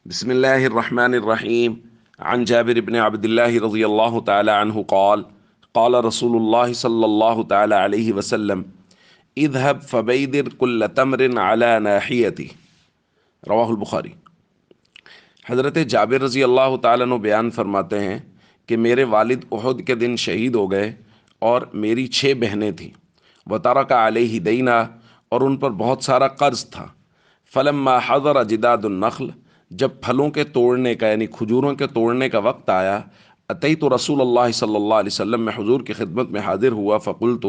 بسم الله الرحمن الرحيم. عن جابر بن عبد الله رضي الله تعالى عنه قال قال رسول الله صلى الله تعالى عليه وسلم اذهب فبيدر كل تمر على ناحيته. رواہ البخاری۔ حضرت جابر رضی اللہ تعالیٰ عنہ بیان فرماتے ہیں کہ میرے والد احد کے دن شہید ہو گئے اور میری 6 بہنیں تھیں۔ وترک علیہ دینا، اور ان پر بہت سارا قرض تھا۔ فلما حضر جداد النخل، جب پھلوں کے توڑنے کا یعنی کھجوروں کے توڑنے کا وقت آیا، اتیت رسول اللہ صلی اللہ علیہ وسلم، میں حضور کی خدمت میں حاضر ہوا۔ فقلت،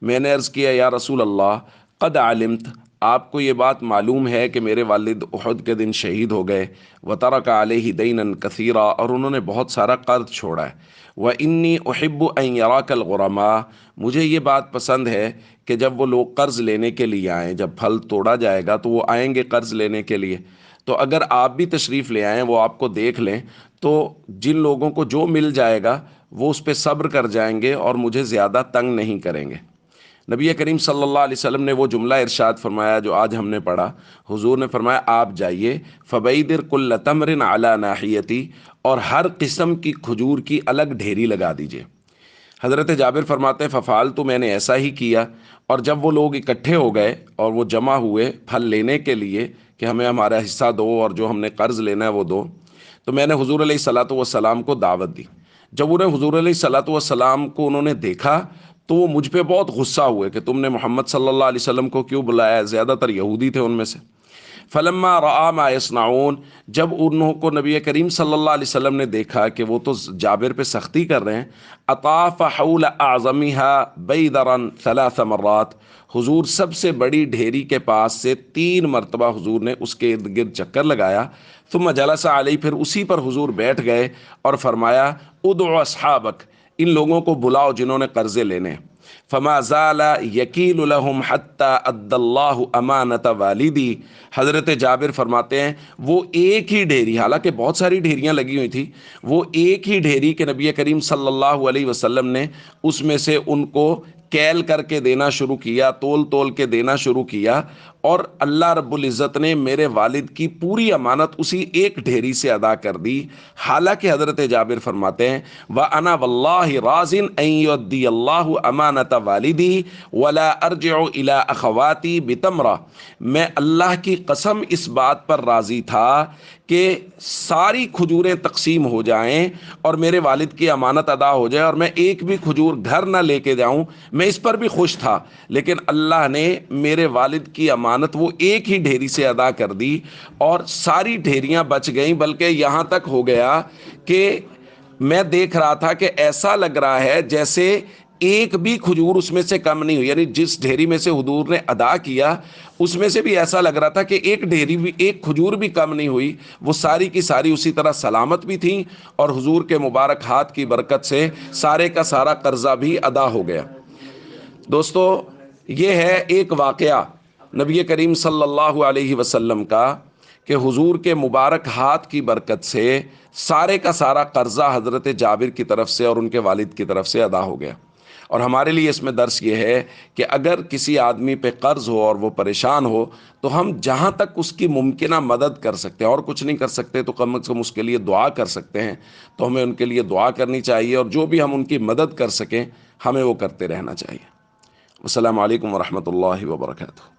میں نے عرض کیا، یا رسول اللہ، قد علمت، آپ کو یہ بات معلوم ہے کہ میرے والد احد کے دن شہید ہو گئے۔ وترک علیہ دینا کثیرا، اور انہوں نے بہت سارا قرض چھوڑا ہے۔ وانی احب ان یراک الغرماء، مجھے یہ بات پسند ہے کہ جب وہ لوگ قرض لینے کے لیے آئیں، جب پھل توڑا جائے گا تو وہ آئیں گے قرض لینے کے لیے، تو اگر آپ بھی تشریف لے آئیں، وہ آپ کو دیکھ لیں، تو جن لوگوں کو جو مل جائے گا وہ اس پہ صبر کر جائیں گے اور مجھے زیادہ تنگ نہیں کریں گے۔ نبی کریم صلی اللہ علیہ وسلم نے وہ جملہ ارشاد فرمایا جو آج ہم نے پڑھا۔ حضور نے فرمایا، آپ جائیے، فبیدر کل تمر علی ناحیتی، اور ہر قسم کی کھجور کی الگ ڈھیری لگا دیجیے۔ حضرت جابر فرماتے ہیں، ففعلت، میں نے ایسا ہی کیا، اور جب وہ لوگ اکٹھے ہو گئے اور وہ جمع ہوئے پھل لینے کے لیے کہ ہمیں ہمارا حصہ دو اور جو ہم نے قرض لینا ہے وہ دو، تو میں نے حضور علیہ الصلاۃ والسلام کو دعوت دی۔ جب انہیں حضور علیہ الصلاۃ والسلام کو انہوں نے دیکھا تو وہ مجھ پہ بہت غصہ ہوئے کہ تم نے محمد صلی اللہ علیہ وسلم کو کیوں بلایا، زیادہ تر یہودی تھے ان میں سے۔ فلما رأى ما يصنعون، جب انہوں کو نبی کریم صلی اللہ علیہ وسلم نے دیکھا کہ وہ تو جابر پہ سختی کر رہے ہیں، اطاف حول اعظمها بیدرا 3 مرات، حضور سب سے بڑی ڈھیری کے پاس سے 3 مرتبہ حضور نے اس کے ارد گرد چکر لگایا۔ ثم جلس علیہ، پھر اسی پر حضور بیٹھ گئے اور فرمایا، ادعو اصحابک، ان لوگوں کو بلاؤ جنہوں نے قرضے لینے۔ فما زال یکیل لهم حتی ادى اللہ امانت والدی، حضرت جابر فرماتے ہیں وہ ایک ہی ڈھیری، حالانکہ بہت ساری ڈھیریاں لگی ہوئی تھی، وہ ایک ہی ڈھیری کہ نبی کریم صلی اللہ علیہ وسلم نے اس میں سے ان کو کیل کر کے دینا شروع کیا، تول تول کے دینا شروع کیا، اور اللہ رب العزت نے میرے والد کی پوری امانت اسی ایک ڈھیری سے ادا کر دی۔ حالانکہ حضرت جابر فرماتے ہیں، وَأَنَا وَاللَّهِ رَاضٍ أَن يُؤَدِّيَ اللَّهُ أَمَانَةَ وَالِدِي وَلَا أَرْجِعُ إِلَىٰ أَخَوَاتِي بِتَمْرَةٍ، میں اللہ کی قسم اس بات پر راضی تھا کہ ساری کھجوریں تقسیم ہو جائیں اور میرے والد کی امانت ادا ہو جائے اور میں ایک بھی کھجور گھر نہ لے کے جاؤں، میں اس پر بھی خوش تھا، لیکن اللہ نے میرے والد کی امانت وہ ایک ہی ڈھیری سے ادا کر دی اور ساری ڈھیریاں بچ گئیں، بلکہ یہاں تک ہو گیا کہ میں دیکھ رہا تھا کہ ایسا لگ رہا ہے جیسے ایک بھی کھجور اس میں سے کم نہیں ہوئی، یعنی جس ڈھیری میں سے حضور نے ادا کیا اس میں سے بھی ایسا لگ رہا تھا کہ ایک ڈھیری بھی، ایک کھجور بھی کم نہیں ہوئی، وہ ساری کی ساری اسی طرح سلامت بھی تھیں اور حضور کے مبارک ہاتھ کی برکت سے سارے کا سارا قرضہ بھی ادا ہو گیا۔ دوستو، یہ ہے ایک واقعہ نبی کریم صلی اللہ علیہ وسلم کا کہ حضور کے مبارک ہاتھ کی برکت سے سارے کا سارا قرضہ حضرت جابر کی طرف سے اور ان کے والد کی طرف سے ادا ہو گیا۔ اور ہمارے لیے اس میں درس یہ ہے کہ اگر کسی آدمی پہ قرض ہو اور وہ پریشان ہو تو ہم جہاں تک اس کی ممکنہ مدد کر سکتے ہیں، اور کچھ نہیں کر سکتے تو کم از کم اس کے لیے دعا کر سکتے ہیں، تو ہمیں ان کے لیے دعا کرنی چاہیے، اور جو بھی ہم ان کی مدد کر سکیں ہمیں وہ کرتے رہنا چاہیے۔ السلام علیکم ورحمۃ اللہ وبرکاتہ۔